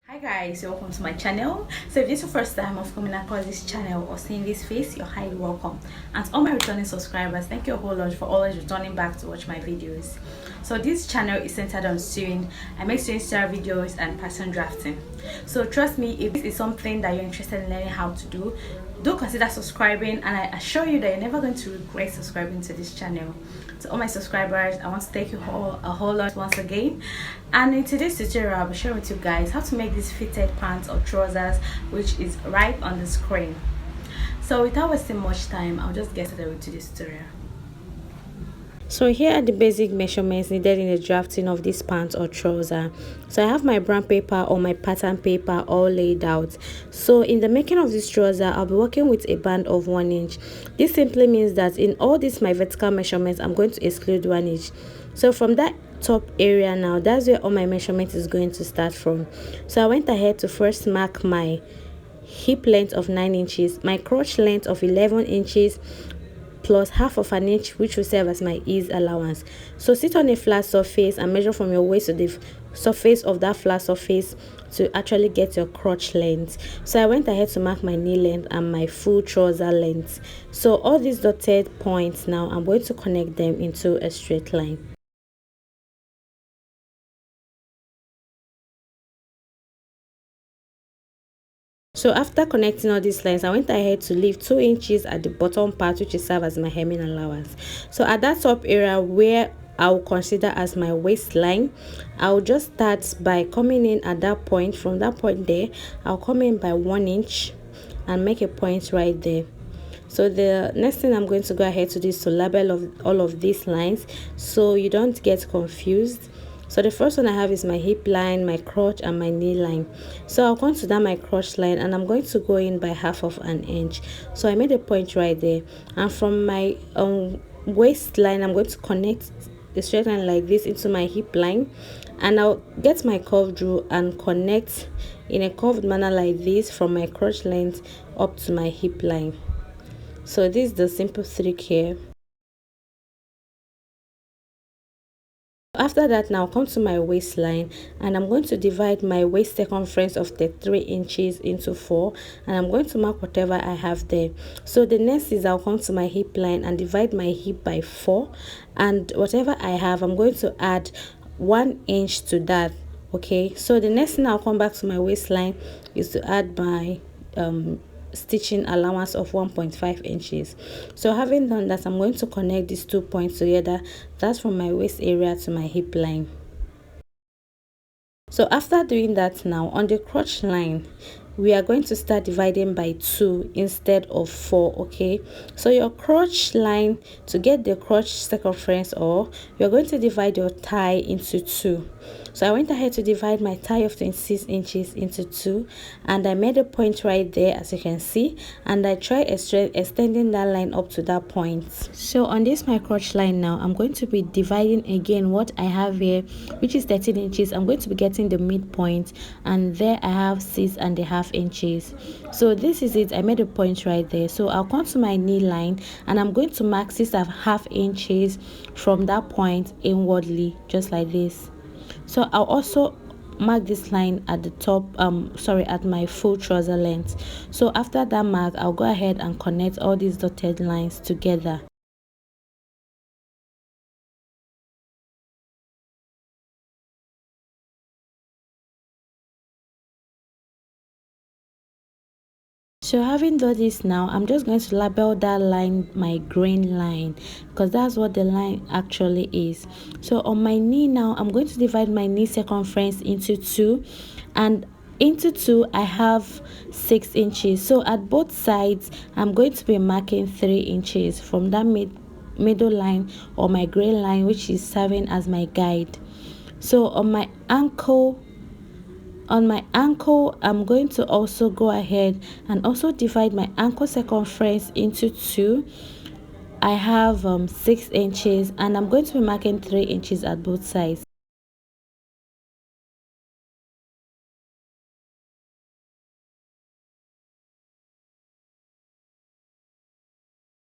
Hi guys, welcome to my channel. So if this is your first time of coming across this channel or seeing this face, you're highly welcome. And to all my returning subscribers, thank you a whole lot for always returning back to watch my videos. So this channel is centered on sewing. I make sewing style videos and pattern drafting. So trust me, if this is something that you're interested in learning how to do consider subscribing, and I assure you that you're never going to regret subscribing to this channel. To all my subscribers, I want to thank you all a whole lot once again. And in today's tutorial, I'll be sharing with you guys how to make these fitted pants or trousers, which is right on the screen. So without wasting much time, I'll just get started with today's tutorial. So here are the basic measurements needed in the drafting of this pant or trouser. So I have my brown paper or my pattern paper all laid out. So in the making of this trouser, I'll be working with a band of 1 inch. This simply means that in all these my vertical measurements, I'm going to exclude 1 inch. So from that top area now, that's where all my measurement is going to start from. So I went ahead to first mark my hip length of 9 inches, my crotch length of 11 inches, plus half of an inch, which will serve as my ease allowance. So sit on a flat surface and measure from your waist to the surface of that flat surface to actually get your crotch length. So I went ahead to mark my knee length and my full trouser length. So all these dotted points now, I'm going to connect them into a straight line. So after connecting all these lines, I went ahead to leave 2 inches at the bottom part, which is serve as my hemming allowance. So at that top area where I'll consider as my waistline, I'll just start by coming in at that point. From that point there, I'll come in by 1 inch and make a point right there. So the next thing I'm going to go ahead to do is to label all of these lines so you don't get confused. So the first one I have is my hip line, my crotch, and my knee line. So I'll consider my crotch line and I'm going to go in by half of an inch. So I made a point right there, and from my waistline, I'm going to connect the straight line like this into my hip line, and I'll get my curved rule and connect in a curved manner like this from my crotch length up to my hip line. So this is the simple trick here. After that, now come to my waistline and I'm going to divide my waist circumference of the 3 inches into 4, and I'm going to mark whatever I have there. So the next is I'll come to my hip line and divide my hip by 4, and whatever I have, I'm going to add 1 inch to that. Okay, so the next thing I'll come back to my waistline is to add my stitching allowance of 1.5 inches. So having done that, I'm going to connect these 2 points together. That's from my waist area to my hip line. So after doing that, now on the crotch line, we are going to start dividing by 2 instead of 4. Okay, so your crotch line, to get the crotch circumference, or you're going to divide your thigh into 2. So I went ahead to divide my thigh of 26 inches into 2, and I made a point right there, as you can see, and I tried extending that line up to that point. So on this my crotch line now, I'm going to be dividing again what I have here, which is 13 inches. I'm going to be getting the midpoint, and there I have 6.5 inches. So this is it. I made a point right there. So I'll come to my knee line and I'm going to mark 6.5 inches from that point inwardly, just like this. So I'll also mark this line at the top, at my full trouser length. So after that mark, I'll go ahead and connect all these dotted lines together. So having done this now, I'm just going to label that line my grain line, because that's what the line actually is. So on my knee now, I'm going to divide my knee circumference into 2, and into 2 I have 6 inches. So at both sides, I'm going to be marking 3 inches from that middle line, or my grain line, which is serving as my guide. So on my ankle, I'm going to also go ahead and also divide my ankle circumference into 2. I have 6 inches, and I'm going to be marking 3 inches at both sides.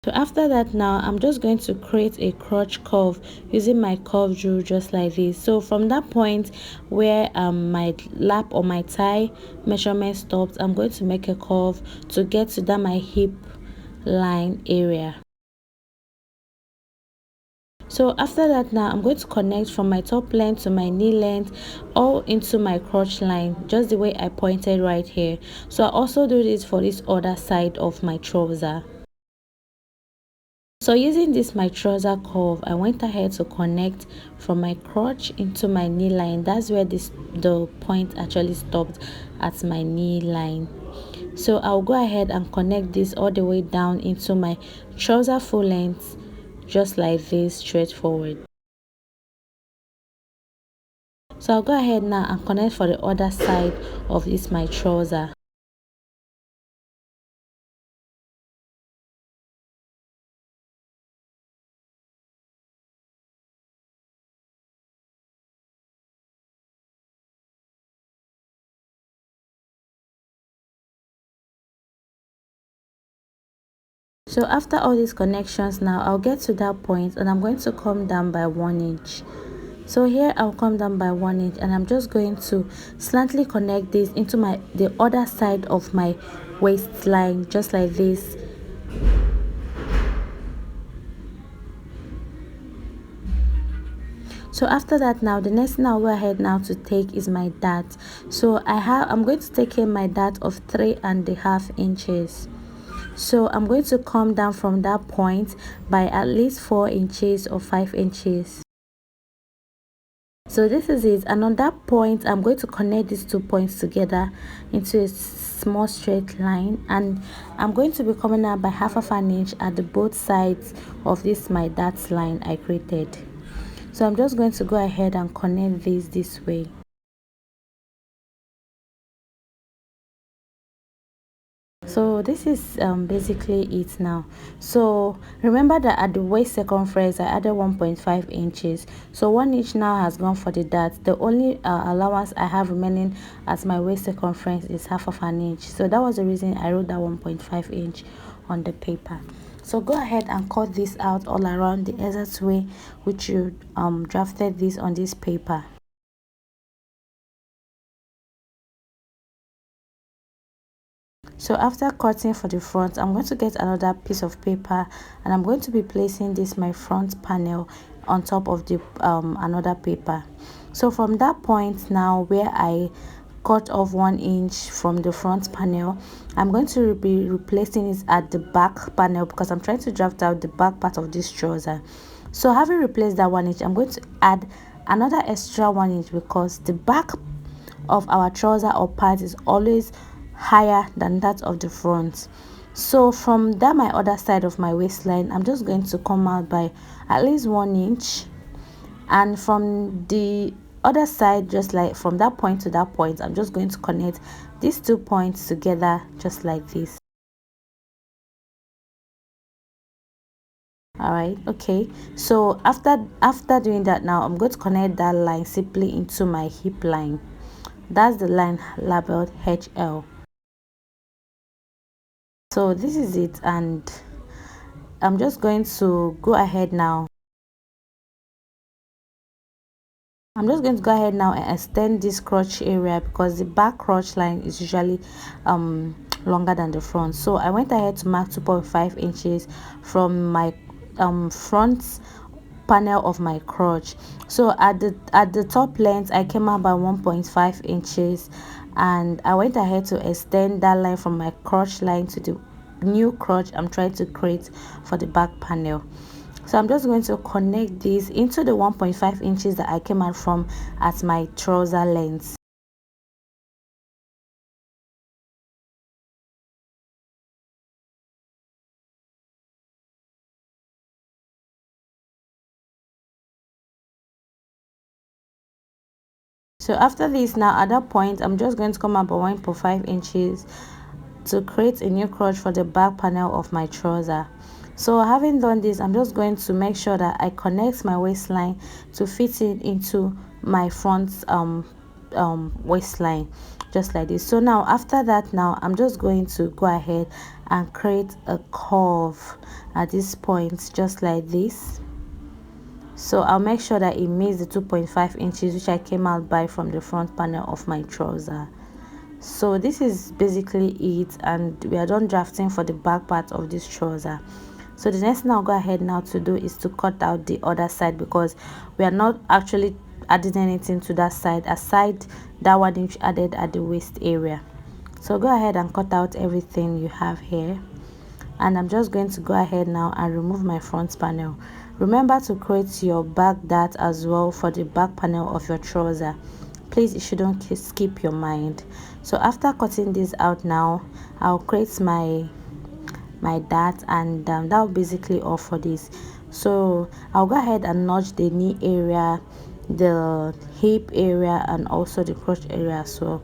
So after that, now I'm just going to create a crotch curve using my curve drill, just like this. So from that point where my lap or my thigh measurement stopped, I'm going to make a curve to get to that my hip line area. So after that, now I'm going to connect from my top length to my knee length all into my crotch line, just the way I pointed right here. So I also do this for this other side of my trouser. So using this my trouser curve, I went ahead to connect from my crotch into my knee line. That's where the point actually stopped, at my knee line. So I'll go ahead and connect this all the way down into my trouser full length, just like this, straightforward. So I'll go ahead now and connect for the other side of this my trouser. So after all these connections, now I'll get to that point and I'm going to come down by 1 inch. So here I'll come down by 1 inch and I'm just going to slantly connect this into the other side of my waistline, just like this. So after that, now the next thing I'll go ahead now to take is my dart. So I'm going to take in my dart of 3.5 inches. So I'm going to come down from that point by at least 4 inches or 5 inches. So this is it, and on that point I'm going to connect these 2 points together into a small straight line, and I'm going to be coming out by 1/2 inch at the both sides of my dart line I created. So I'm just going to go ahead and connect this way. So this is basically it now. So remember that at the waist circumference I added 1.5 inches, so 1 inch now has gone for the dart. The only allowance I have remaining at my waist circumference is 1/2 inch. So that was the reason I wrote that 1.5 inch on the paper. So go ahead and cut this out all around the exact way which you drafted this on this paper. So after cutting for the front, I'm going to get another piece of paper and I'm going to be placing this my front panel on top of the another paper. So from that point now where I cut off 1 inch from the front panel, I'm going to be replacing it at the back panel because I'm trying to draft out the back part of this trouser. So having replaced that 1 inch, I'm going to add another extra 1 inch because the back of our trouser or pant is always higher than that of the front. So from that my other side of my waistline, I'm just going to come out by at least 1 inch, and from the other side, just like from that point to that point, I'm just going to connect these 2 points together, just like this. All right, okay. So after doing that, now I'm going to connect that line simply into my hip line. That's the line labeled HL. So this is it, and I'm just going to go ahead now. I'm just going to go ahead now and extend this crotch area because the back crotch line is usually longer than the front. So I went ahead to mark 2.5 inches from my front panel of my crotch. So at the top length I came out by 1.5 inches, and I went ahead to extend that line from my crotch line to the new crotch I'm trying to create for the back panel. So I'm just going to connect this into the 1.5 inches that I came out from at my trouser length. So after this, now at that point I'm just going to come up by 1.5 inches to create a new crotch for the back panel of my trouser. So having done this, I'm just going to make sure that I connect my waistline to fit it into my front waistline, just like this. So now after that, now I'm just going to go ahead and create a curve at this point, just like this. So I'll make sure that it meets the 2.5 inches which I came out by from the front panel of my trouser. So this is basically it, and we are done drafting for the back part of this trouser. So the next thing I'll go ahead now to do is to cut out the other side, because we are not actually adding anything to that side aside that one which added at the waist area. So go ahead and cut out everything you have here, and I'm just going to go ahead now and remove my front panel. Remember to create your back dart as well for the back panel of your trouser. Please, you shouldn't skip your mind. So after cutting this out now, I'll create my dart, and that'll basically all for this. So I'll go ahead and notch the knee area, the hip area, and also the crotch area as well.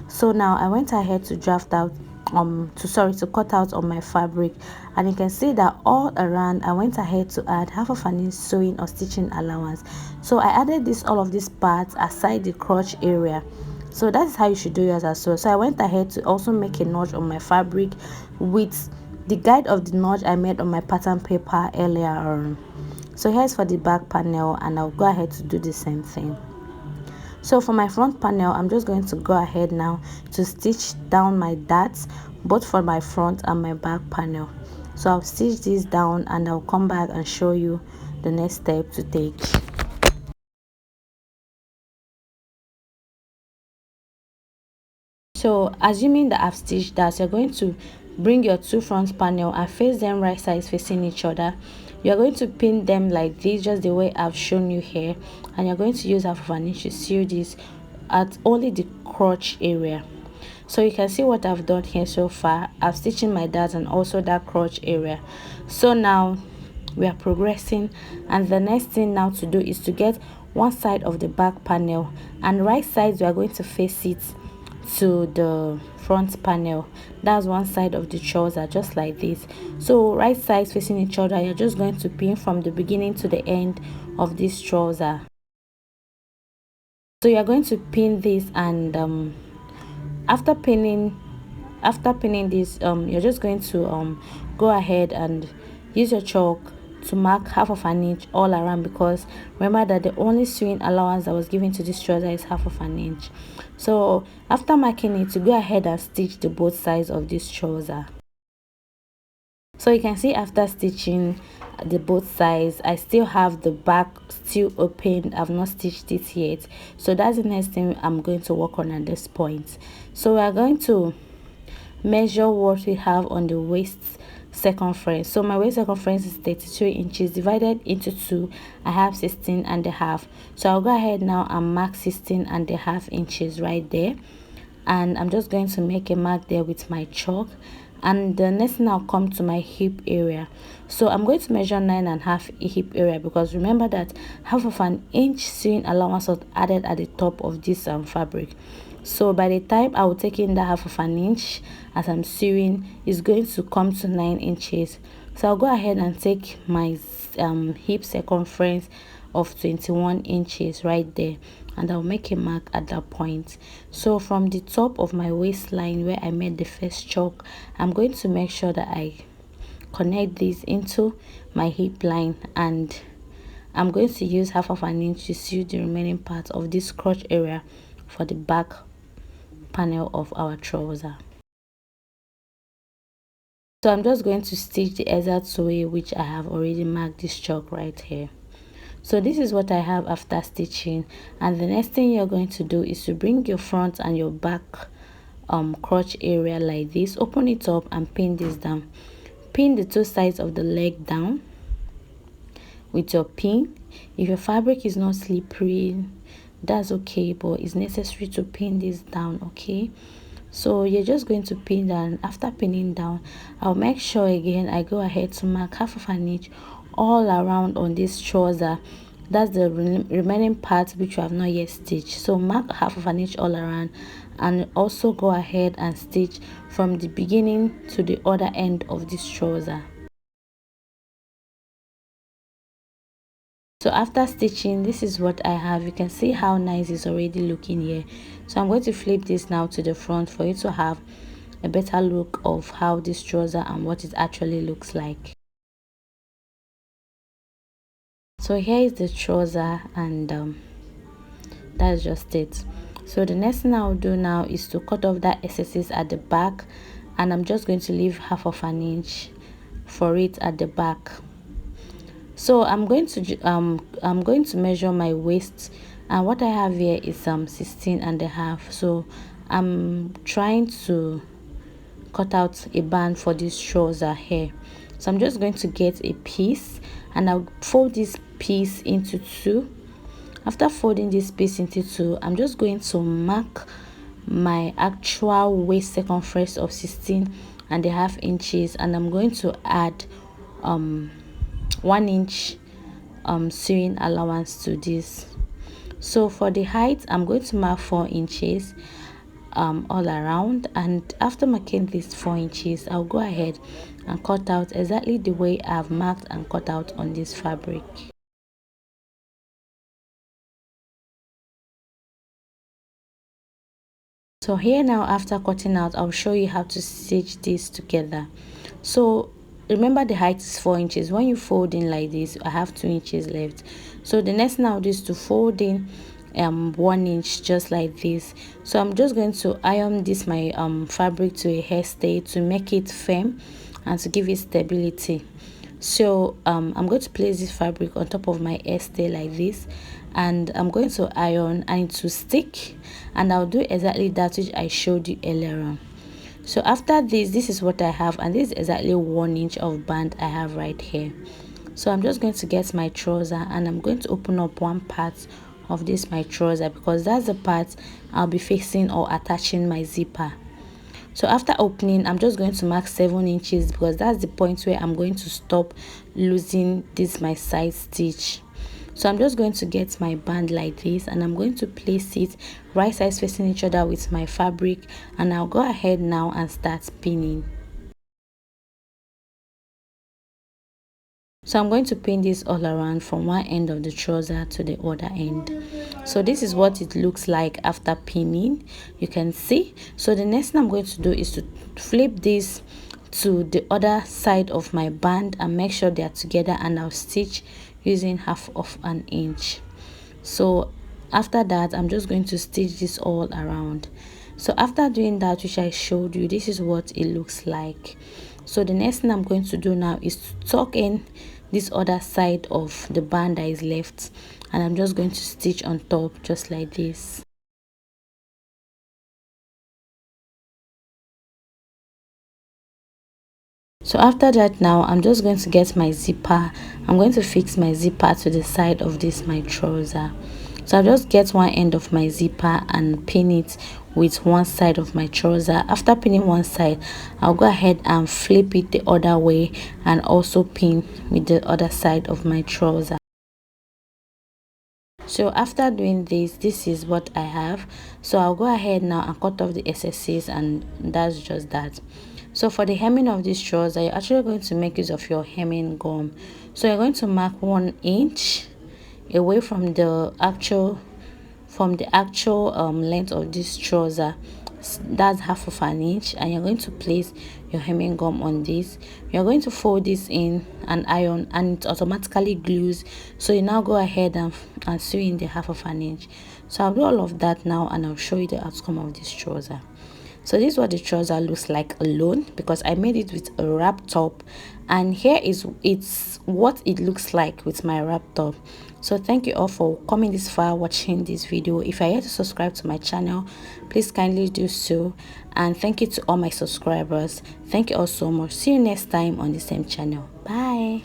So now I went ahead to draft out to cut out on my fabric, and you can see that all around I went ahead to add half of an inch sewing or stitching allowance. So I added all of these parts aside the crotch area. So that is how you should do yours as well. So I went ahead to also make a notch on my fabric with the guide of the notch I made on my pattern paper earlier on. So here's for the back panel, and I'll go ahead to do the same thing. So for my front panel, I'm just going to go ahead now to stitch down my darts both for my front and my back panel. So I'll stitch this down, and I'll come back and show you the next step to take. So assuming that I've stitched that, you're going to bring your two front panel and face them right sides facing each other. You're going to pin them like this, just the way I've shown you here, and you're going to use half of an inch to sew this at only the crotch area. So you can see what I've done here so far. I've stitched my dart and also that crotch area. So now we are progressing, and the next thing now to do is to get one side of the back panel, and right sides we are going to face it to the front panel. That's one side of the trouser, just like this. So right sides facing each other, you're just going to pin from the beginning to the end of this trouser. So you're going to pin this, and after pinning this, you're just going to go ahead and use your chalk to mark half of an inch all around, because remember that the only sewing allowance that was given to this trouser is half of an inch. So after marking it, to go ahead and stitch the both sides of this trouser. So you can see after stitching the both sides, I still have the back still open. I've not stitched it yet, so that's the next thing I'm going to work on at this point. So we are going to measure what we have on the waist circumference. So my waist circumference is 32 inches divided into 2. I have 16.5. So I'll go ahead now and mark 16.5 inches right there, and I'm just going to make a mark there with my chalk. And the next thing, I'll come to my hip area. So I'm going to measure 9.5 hip area, because remember that half of an inch sewing allowance was added at the top of this fabric. So by the time I will take in that half of an inch as I'm sewing, is going to come to 9 inches. So I'll go ahead and take my hip circumference of 21 inches right there, and I'll make a mark at that point. So from the top of my waistline where I made the first chalk, I'm going to make sure that I connect this into my hip line, and I'm going to use half of an inch to sew the remaining part of this crotch area for the back panel of our trouser. So I'm just going to stitch the exact way which I have already marked this chalk right here. So this is what I have after stitching, and the next thing you're going to do is to bring your front and your back crotch area like this, open it up and pin this down. Pin the two sides of the leg down with your pin. If your fabric is not slippery, that's okay, but it's necessary to pin this down. Okay, so you're just going to pin down. After pinning down, I'll make sure again I go ahead to mark half of an inch all around on this trouser. That's the remaining part which you have not yet stitched. So mark half of an inch all around, and also go ahead and stitch from the beginning to the other end of this trouser. So after stitching, this is what I have. You can see how nice it's already looking here. So I'm going to flip this now to the front for you to have a better look of how this trouser and what it actually looks like. So here is the trouser, and that's just it. So the next thing I'll do now is to cut off that excesses at the back, and I'm just going to leave half of an inch for it at the back. So I'm going to measure my waist, and what I have here is 16 and a half. So I'm trying to cut out a band for this trouser here. So I'm just going to get a piece, and I'll fold this piece into two. After folding this piece into two, I'm just going to mark my actual waist circumference of 16 and a half inches, and I'm going to add 1 inch sewing allowance to this. So for the height, I'm going to mark 4 inches all around, and after marking these 4 inches, I'll go ahead and cut out exactly the way I've marked and cut out on this fabric. So here now, after cutting out, I'll show you how to stitch this together. So remember, the height is 4 inches. When you fold in like this, I have 2 inches left. So the next now is to fold in 1 inch, just like this. So I'm just going to iron this my fabric to a hairstay to make it firm and to give it stability. So I'm going to place this fabric on top of my hairstay like this, and I'm going to iron and it will stick, and I'll do exactly that which I showed you earlier on. So after this is what I have, and this is exactly 1 inch of band I have right here. So I'm just going to get my trouser, and I'm going to open up one part of this my trouser, because that's the part I'll be fixing or attaching my zipper. So after opening, I'm just going to mark 7 inches, because that's the point where I'm going to stop losing this my side stitch. So I'm just going to get my band like this, and I'm going to place it right sides facing each other with my fabric, and I'll go ahead now and start pinning. So I'm going to pin this all around from one end of the trouser to the other end. So this is what it looks like after pinning, you can see. So the next thing I'm going to do is to flip this to the other side of my band and make sure they are together, and I'll stitch using half of an inch. So after that, I'm just going to stitch this all around. So after doing that, which I showed you, this is what it looks like. So the next thing I'm going to do now is to tuck in this other side of the band that is left, and I'm just going to stitch on top just like this. So after that, now I'm just going to get my zipper. I'm going to fix my zipper to the side of this my trouser. So I'll just get one end of my zipper and pin it with one side of my trouser. After pinning one side, I'll go ahead and flip it the other way and also pin with the other side of my trouser. So after doing this is what I have. So I'll go ahead now and cut off the excesses, and that's just that. So for the hemming of this trouser, you're actually going to make use of your hemming gum. So you're going to mark 1 inch away from the actual length of this trouser. That's half of an inch, and you're going to place your hemming gum on this. You're going to fold this in and iron, and it automatically glues. So you now go ahead and sew in the half of an inch. So I'll do all of that now, and I'll show you the outcome of this trouser. So this is what the trouser looks like alone, because I made it with a wrap top, and here is what it looks like with my wrap top. So thank you all for coming this far watching this video. If you're yet to subscribe to my channel, please kindly do so, and thank you to all my subscribers. Thank you all so much. See you next time on the same channel. Bye.